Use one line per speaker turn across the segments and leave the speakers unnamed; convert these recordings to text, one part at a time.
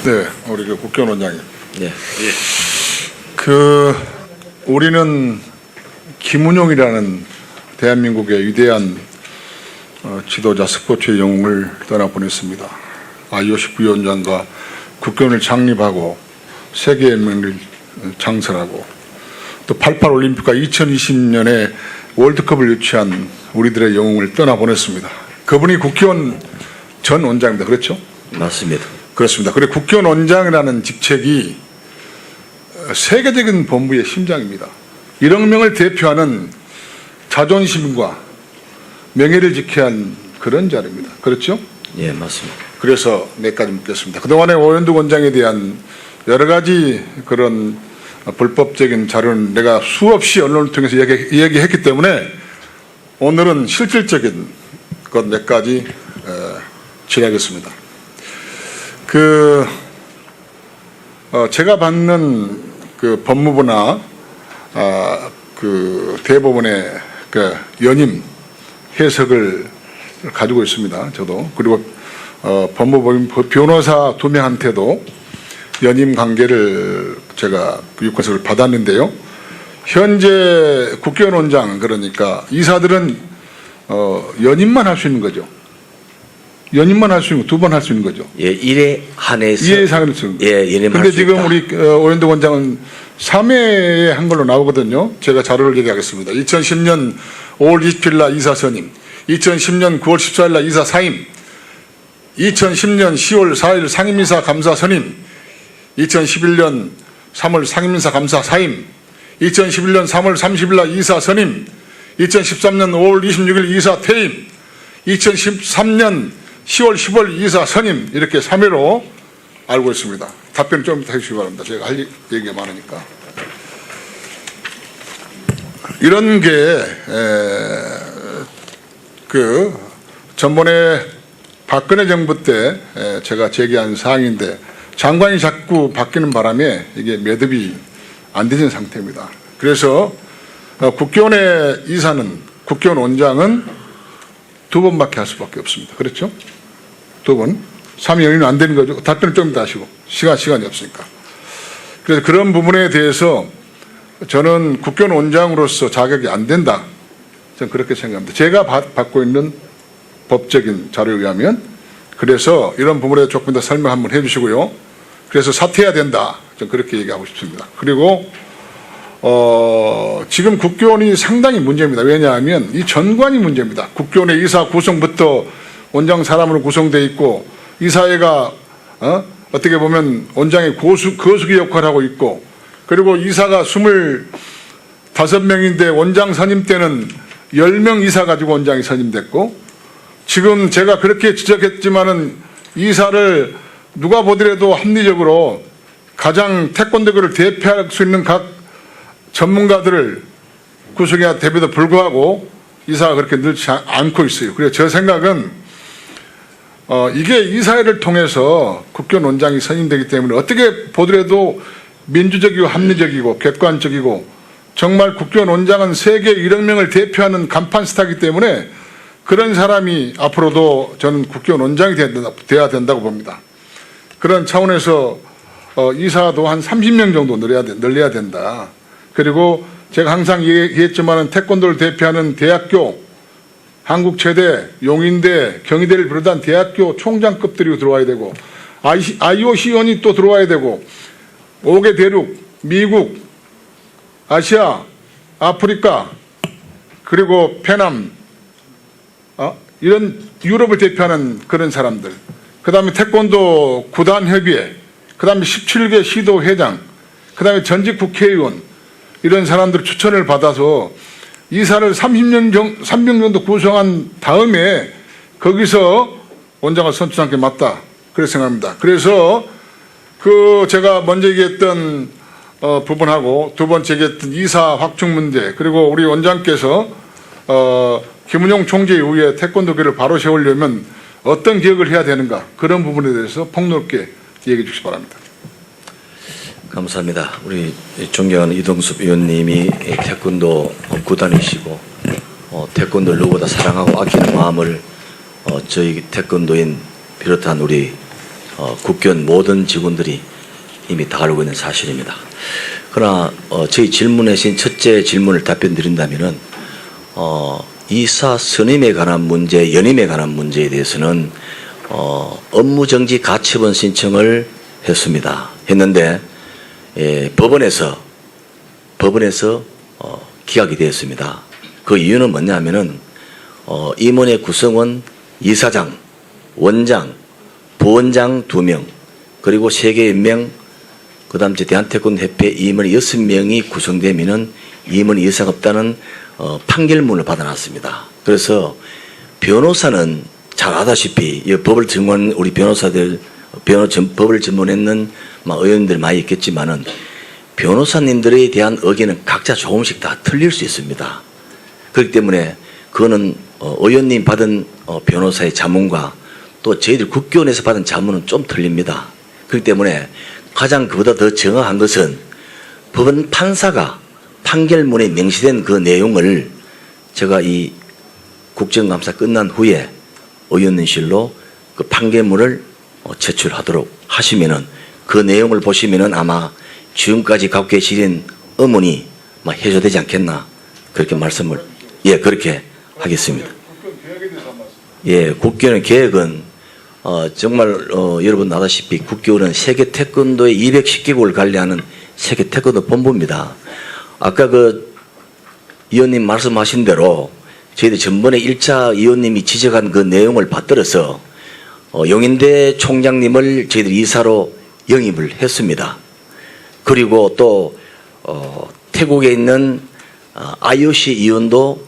네, 우리 그 국회의원 원장님.
네.
우리는 김은용이라는 대한민국의 위대한 지도자, 스포츠의 영웅을 떠나보냈습니다. IOC 부위원장과 국회의원을 창립하고 세계연맹을 창설하고 또 88 올림픽과 2020년에 월드컵을 유치한 우리들의 영웅을 떠나보냈습니다. 그분이 국회의원 전 원장입니다. 그렇죠?
맞습니다.
그렇습니다. 그리고 국회의원 원장이라는 직책이 세계적인 본부의 심장입니다. 1억 명을 대표하는 자존심과 명예를 지켜야 하는 그런 자리입니다. 그렇죠?
예, 맞습니다.
그래서 몇 가지 묻겠습니다. 그동안에 오현두 원장에 대한 여러 가지 그런 불법적인 자료는 내가 수없이 언론을 통해서 이야기했기 때문에 오늘은 실질적인 것 몇 가지 질의하겠습니다. 제가 받는 그 법무부나 그 대법원의 그 연임 해석을 가지고 있습니다. 저도. 그리고 법무부 변호사 2명한테도 연임 관계를 제가 유권서를 받았는데요. 현재 국회의원 원장, 그러니까 이사들은 연임만 할 수 있는 거죠. 연임만 할 수 있는 거, 2번 할 수 있는 거죠.
예, 1회 한해서.
2회 상을 쓰는 거죠.
예, 연임할
근데
수
지금
있다.
우리 오현두 원장은 3회에 한 걸로 나오거든요. 제가 자료를 얘기하겠습니다. 2010년 5월 27일 날 이사 선임, 2010년 9월 14일 날 이사 사임, 2010년 10월 4일 상임이사 감사 선임, 2011년 3월 상임이사 감사 사임, 2011년 3월 30일 날 이사 선임, 2013년 5월 26일 이사 퇴임, 2013년 10월 10월 이사 선임, 이렇게 3회로 알고 있습니다. 답변 좀 해주시기 바랍니다. 제가 할 얘기가 많으니까. 이런 게 전번에 박근혜 정부 때 제가 제기한 사항인데 장관이 자꾸 바뀌는 바람에 이게 매듭이 안 되는 상태입니다. 그래서 국회의원의 이사는, 국회의원 원장은 2번밖에 할 수밖에 없습니다. 그렇죠? 2번. 3위 연임은 안 되는 거죠. 답변을 좀 이따 하시고. 시간이 없으니까. 그래서 그런 부분에 대해서 저는 국회의원 원장으로서 자격이 안 된다. 저는 그렇게 생각합니다. 제가 받고 있는 법적인 자료에 의하면. 그래서 이런 부분에 대해서 조금 더 설명 한번 해 주시고요. 그래서 사퇴해야 된다. 저는 그렇게 얘기하고 싶습니다. 그리고 지금 국회의원이 상당히 문제입니다. 왜냐하면 이 전관이 문제입니다. 국회의원의 이사 구성부터 원장 사람으로 구성되어 있고 이사회가 어떻게 보면 원장의 거수기 역할을 하고 있고, 그리고 이사가 25명인데 원장 선임 때는 10명 이사 가지고 원장이 선임됐고, 지금 제가 그렇게 지적했지만은 이사를 누가 보더라도 합리적으로 가장 태권도계를 대표할 수 있는 각 전문가들을 구성해야 됨에도 불구하고 이사가 그렇게 늘지 않고 있어요. 그래서 제 생각은 이게 이사회를 통해서 국회의원 원장이 선임되기 때문에 어떻게 보더라도 민주적이고 합리적이고 객관적이고, 정말 국회의원 원장은 세계 1억 명을 대표하는 간판 스타이기 때문에 그런 사람이 앞으로도 저는 국회의원 원장이 돼야 된다고 봅니다. 그런 차원에서 이사도 한 30명 정도 늘려야 된다. 그리고 제가 항상 얘기했지만은 태권도를 대표하는 대학교, 한국체대, 용인대, 경희대를 비롯한 대학교 총장급들이 들어와야 되고, IOC 의원이 또 들어와야 되고, 5개 대륙, 미국, 아시아, 아프리카, 그리고 페남, 이런 유럽을 대표하는 그런 사람들, 그 다음에 태권도 구단협의회, 그 다음에 17개 시도회장, 그 다음에 전직 국회의원, 이런 사람들 추천을 받아서 이사를 30명 정도 구성한 다음에 거기서 원장을 선출한 게 맞다. 그렇게 생각합니다. 그래서 제가 먼저 얘기했던 부분하고 두 번째 얘기했던 이사 확충 문제, 그리고 우리 원장께서 김은용 총재 이후에 태권도계를 바로 세우려면 어떤 개혁을 해야 되는가, 그런 부분에 대해서 폭넓게 얘기해 주시기 바랍니다.
감사합니다. 우리 존경하는 이동섭 의원님이 태권도 구단이시고 태권도를 누구보다 사랑하고 아끼는 마음을 저희 태권도인 비롯한 우리 국교원 모든 직원들이 이미 다 알고 있는 사실입니다. 그러나 저희 질문에 신 첫째 질문을 답변 드린다면은 이사 선임에 관한 문제, 연임에 관한 문제에 대해서는 업무정지 가처분 신청을 했는데 법원에서 기각이 되었습니다. 그 이유는 뭐냐면은 임원의 구성은 이사장, 원장, 부원장 2명, 그리고 세계연맹, 그 다음 대한태권도협회 임원 6명이 구성되면은 임원 이상 없다는 판결문을 받아놨습니다. 그래서 변호사는 잘 아다시피 이 법을 전문 우리 변호사들 법을 전문했는 의원들 많이 있겠지만은 변호사님들에 대한 의견은 각자 조금씩 다 틀릴 수 있습니다. 그렇기 때문에 그거는 의원님 받은 변호사의 자문과 또 저희들 국교원에서 받은 자문은 좀 틀립니다. 그렇기 때문에 가장 그보다 더 정확한 것은 법원 판사가 판결문에 명시된 그 내용을 제가 이 국정감사 끝난 후에 의원님실로 그 판결문을 제출하도록 하시면은 그 내용을 보시면은 아마 지금까지 갖고 계신 의문이 해소되지 않겠나 그렇게 말씀을 그렇게 하겠습니다. 국교원 계획은 정말 여러분 아다시피 국교원은 세계 태권도의 210개국을 관리하는 세계 태권도 본부입니다. 아까 그 위원님 말씀하신 대로 저희들 전번에 1차 위원님이 지적한 그 내용을 받들어서 용인대 총장님을 저희들 이사로 영입을 했습니다. 그리고 또 태국에 있는 IOC 위원도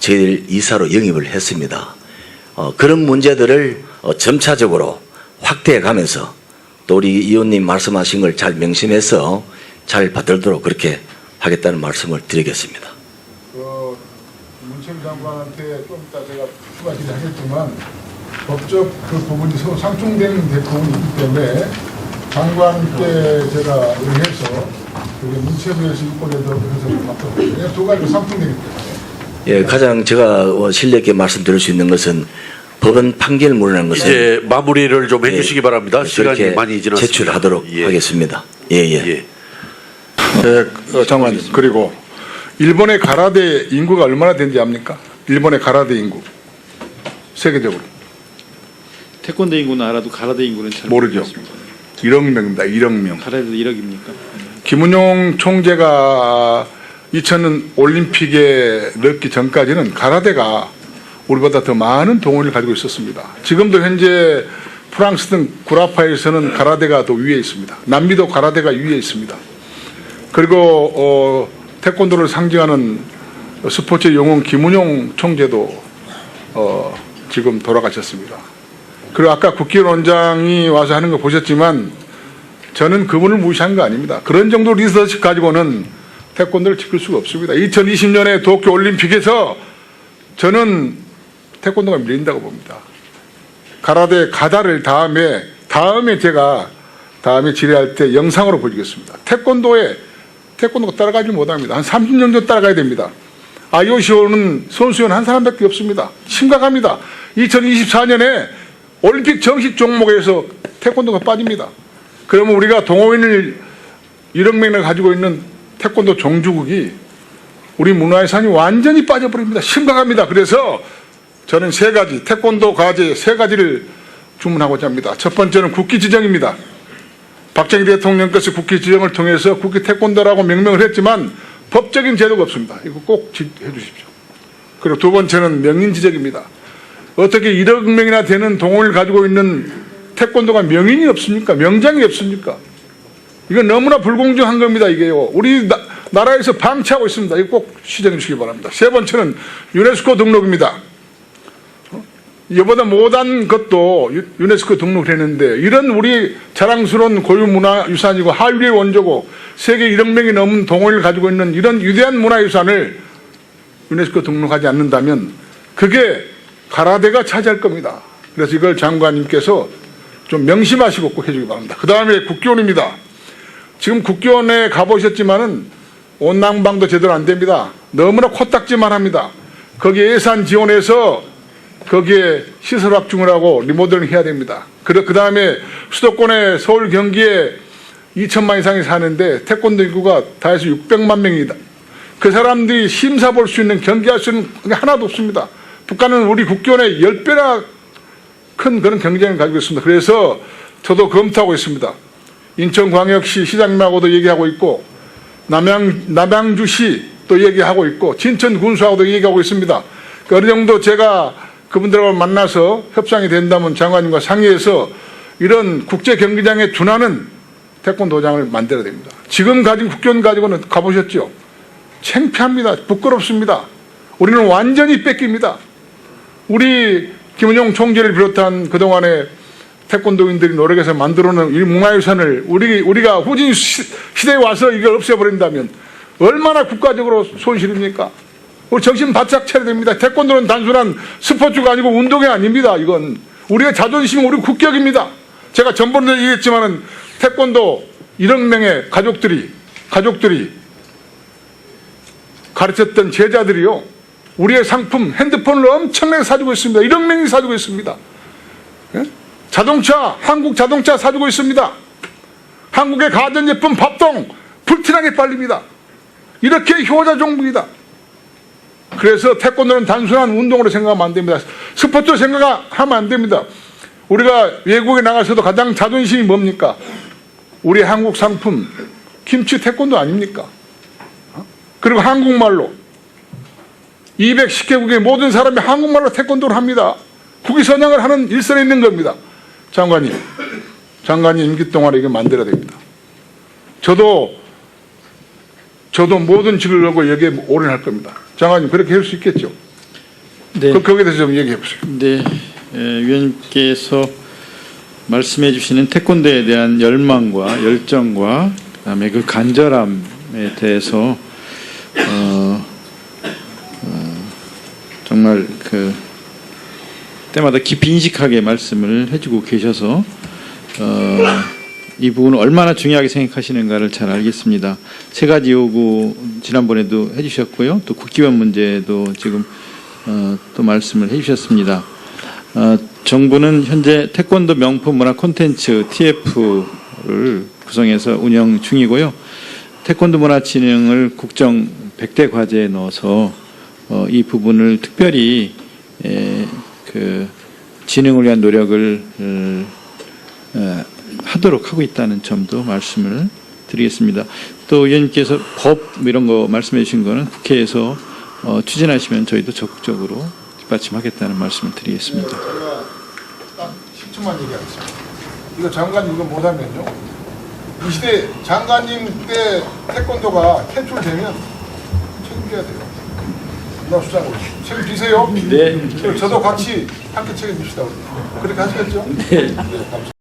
저희들 이사로 영입을 했습니다. 그런 문제들을 점차적으로 확대해 가면서 또 우리 위원님 말씀하신 걸 잘 명심해서 잘 받들도록 그렇게 하겠다는 말씀을 드리겠습니다.
문체부 장관한테 좀 이따 제가 추가 질의하겠지만 법적 그 부분이 서로 상충되는 부분이 있기 때문에 장관께 제가 의뢰해서 문체부에서 이권에도 그래서 맡아보세요. 두 가지가 상충되기 때문에.
가장 제가 신뢰 있게 말씀드릴 수 있는 것은 법원 판결문이라는 것은
이제 마무리를 좀 해주시기 바랍니다. 시간이 많이 지났습니다.
제출하도록 하겠습니다.
장관님, 그리고 일본의 가라데 인구가 얼마나 되는지 압니까? 일본의 가라데 인구 세계적으로
태권도 인구는 알아도 가라데 인구는 잘
모르죠.
모르겠습니다.
1억 명입니다. 1억 명.
가라데도 1억입니까?
김은용 총재가 2000년 올림픽에 넣기 전까지는 가라데가 우리보다 더 많은 동원을 가지고 있었습니다. 지금도 현재 프랑스 등 구라파에서는 가라데가 더 위에 있습니다. 남미도 가라데가 위에 있습니다. 그리고 태권도를 상징하는 스포츠 영웅 김은용 총재도 지금 돌아가셨습니다. 그리고 아까 국회의원 원장이 와서 하는 거 보셨지만 저는 그분을 무시한 거 아닙니다. 그런 정도 리서치 가지고는 태권도를 지킬 수가 없습니다. 2020년에 도쿄 올림픽에서 저는 태권도가 밀린다고 봅니다. 가라데 가다를 다음에 제가 질의할 때 영상으로 보여주겠습니다. 태권도가 따라가지 못합니다. 한 30년 정도 따라가야 됩니다. IOC는 선수위원 한 사람밖에 없습니다. 심각합니다. 2024년에 올림픽 정식 종목에서 태권도가 빠집니다. 그러면 우리가 동호인을 1억 명을 가지고 있는 태권도 종주국이 우리 문화유산이 완전히 빠져버립니다. 심각합니다. 그래서 저는 태권도 과제 3가지를 주문하고자 합니다. 첫 번째는 국기 지정입니다. 박정희 대통령께서 국기 지정을 통해서 국기 태권도라고 명명을 했지만 법적인 제도가 없습니다. 이거 꼭 해 주십시오. 그리고 두 번째는 명인 지정입니다. 어떻게 1억 명이나 되는 동호인을 가지고 있는 태권도가 명인이 없습니까? 명장이 없습니까? 이건 너무나 불공정한 겁니다. 이게요. 우리 나라에서 방치하고 있습니다. 이거 꼭 시정해 주시기 바랍니다. 세 번째는 유네스코 등록입니다. 이보다 못한 것도 유네스코 등록을 했는데 이런 우리 자랑스러운 고유문화유산이고 한류의 원조고 세계 1억 명이 넘는 동호인을 가지고 있는 이런 위대한 문화유산을 유네스코 등록하지 않는다면 그게 가라데가 차지할 겁니다. 그래서 이걸 장관님께서 좀 명심하시고 꼭 해주기 바랍니다. 그 다음에 국교원입니다. 지금 국교원에 가보셨지만은 온난방도 제대로 안 됩니다. 너무나 코딱지만 합니다. 거기 예산 지원해서 거기에 시설 확충을 하고 리모델링 해야 됩니다. 그 다음에 수도권에 서울 경기에 2천만 이상이 사는데 태권도 인구가 다 해서 600만 명이다. 그 사람들이 심사 볼 수 있는 경기할 수 있는 게 하나도 없습니다. 북한은 우리 국기원의 10배나 큰 그런 경쟁을 가지고 있습니다. 그래서 저도 검토하고 있습니다. 인천광역시 시장님하고도 얘기하고 있고 남양주시 또 얘기하고 있고 진천군수하고도 얘기하고 있습니다. 어느 정도 제가 그분들하고 만나서 협상이 된다면 장관님과 상의해서 이런 국제 경기장에 준하는 태권도장을 만들어야 됩니다. 지금 가진 국기원 가지고는 가보셨죠? 창피합니다. 부끄럽습니다. 우리는 완전히 뺏깁니다. 우리 김은용 총재를 비롯한 그동안의 태권도인들이 노력해서 만들어놓은 이 문화유산을 우리가 후진 시대에 와서 이걸 없애버린다면 얼마나 국가적으로 손실입니까? 우리 정신 바짝 차려야 됩니다. 태권도는 단순한 스포츠가 아니고 운동이 아닙니다. 이건 우리의 자존심, 우리 국격입니다. 제가 전번에도 얘기했지만은 태권도 1억 명의 가족들이 가르쳤던 제자들이요. 우리의 상품 핸드폰을 엄청나게 사주고 있습니다. 1억 명이 사주고 있습니다. 예? 자동차, 한국 자동차 사주고 있습니다. 한국의 가전제품 밥동 불티나게 팔립니다. 이렇게 효자 종목이다. 그래서 태권도는 단순한 운동으로 생각하면 안 됩니다. 스포츠로 생각하면 안 됩니다. 우리가 외국에 나가서도 가장 자존심이 뭡니까? 우리 한국 상품 김치 태권도 아닙니까? 그리고 한국말로 210개국의 모든 사람이 한국말로 태권도를 합니다. 국위선양을 하는 일선에 있는 겁니다. 장관님 임기 동안에 이거 만들어야 됩니다. 저도 모든 직을 걸고 여기에 올인할 겁니다. 장관님 그렇게 할 수 있겠죠?
네.
거기에 대해서 좀 얘기해 보세요.
네, 위원님께서 말씀해 주시는 태권도에 대한 열망과 열정과 그다음에 그 간절함에 대해서 정말 그 때마다 깊이 인식하게 말씀을 해주고 계셔서 이 부분을 얼마나 중요하게 생각하시는가를 잘 알겠습니다. 세 가지 요구 지난번에도 해주셨고요. 또 국기원 문제도 지금 또 말씀을 해주셨습니다. 정부는 현재 태권도 명품 문화 콘텐츠 TF를 구성해서 운영 중이고요. 태권도 문화진흥을 국정 100대 과제에 넣어서 이 부분을 특별히 그 진흥을 위한 노력을 하도록 하고 있다는 점도 말씀을 드리겠습니다. 또 의원님께서 법 이런 거 말씀해 주신 거는 국회에서 추진하시면 저희도 적극적으로 뒷받침하겠다는 말씀을 드리겠습니다.
제가 딱 10초만 얘기하겠습니다. 이거 장관님 이거 못하면요. 이 시대 장관님 때 태권도가 퇴출되면 책임져야 돼요. 문화수장으로 책임지세요.
네.
저도 같이 함께 책임집시다. 그렇게 하시겠죠? 네. 감사합니다.